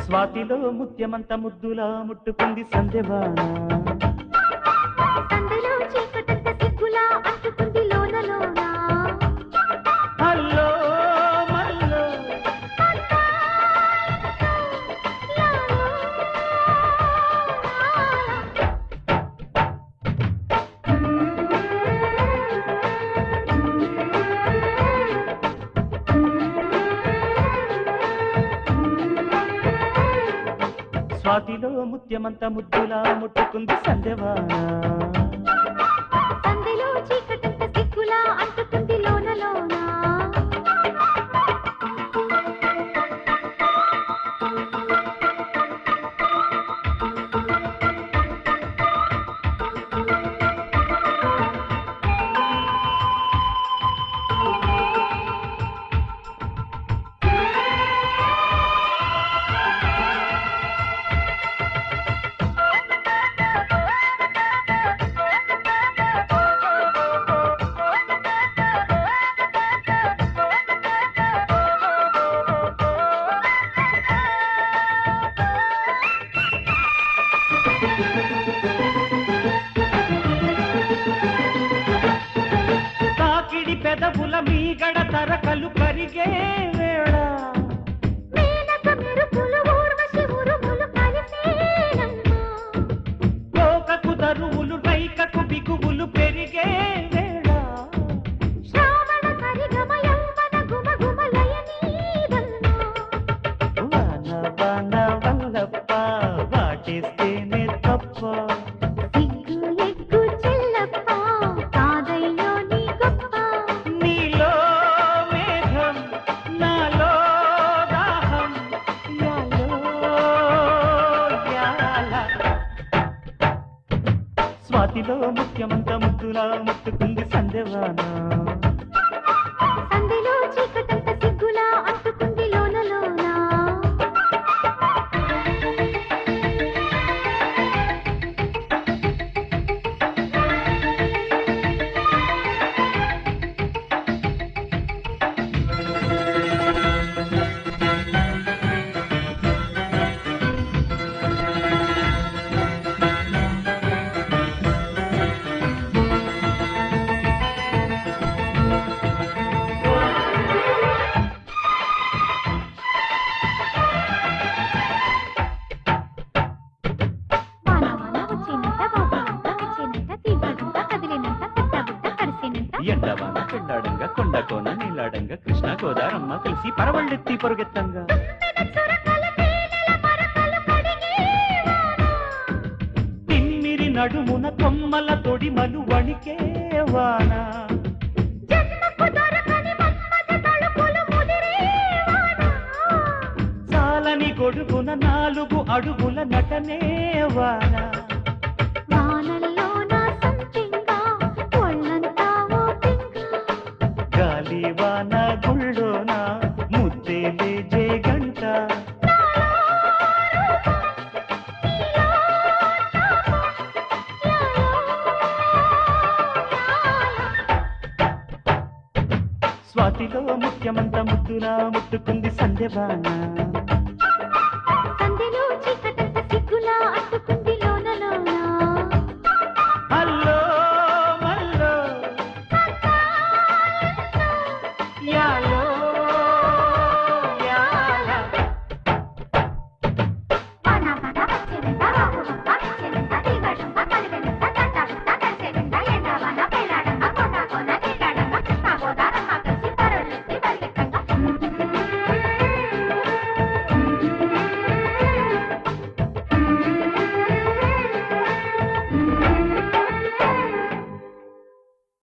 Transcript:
స్వాతిలో ముత్యమంత ముద్దులా ముట్టుకుంది సంధ్యవాన సందలో చీకటంత సిగ్గులా అంటుకుంది లోన లోన హల్లో మల్లో స్వాతిలో ముత్యమంత ముద్దులా ముట్టుకుంది సంధ్యవాన సందలో చీకటంత సిగ్గులా అంటుకుంది లోన లోన తాకిడి పెదవుల మీగడ తరకలు కరిగే వేళ మేనక మెరుపులు ఊర్వశి ఉరుములు కలిసేనమ్మా లోకకు దరువులు రైకకు బిగువులు పెరిగే వేళ శ్రావణ సరిగమ యౌవన గుమ గుమ లయనీదమ్మా వాన వాన వల్లప్ప వాటేస్తేనే తప్ప సిగ్గు ఎగ్గు చెల్లప్ప కాదయ్యో నీ గొప్ప నీలో మేఘం నాలో దాహం యాలో యాల స్వాతిలో ముఖ్యమంత ముద్దులా ముట్టుకుంది సంధ్యవాన సందలో చీకటంత సిగ్గులా అంటుకుంది లోన లోన వాన వాన వచ్చినంత వాగునంత వచ్చేనంత తీగడంత కదిలినంత కట్టబుట్ట కరిసేనంత ఎండవాన చెండాడంగా కొండ కోన నీలాడంగా కృష్ణ గోదారమ్మ కలిసి పరవళ్ళెత్తి పొరుగెత్తంగా సురకల తేనెల మరకలు కడిగే వాన తిమ్మిరి నడుమున కొమ్మల తొడిమలు వణికే వాన జన్మకు దొరకని మన్మథ తలుపులు ముదిరే వాన చాలని గొడుగున 4 అడుగుల నటనే వాన వానల్లో నా సంపింగా ఒళ్ళంతా ఓపింగా గాలి వాన గుళ్ళోన ముద్దేలే జేగంట స్వాతిలో ముఖ్యమంత ముద్దులా ముట్టుకుంది సంధ్యవాన సందెలో చీకటి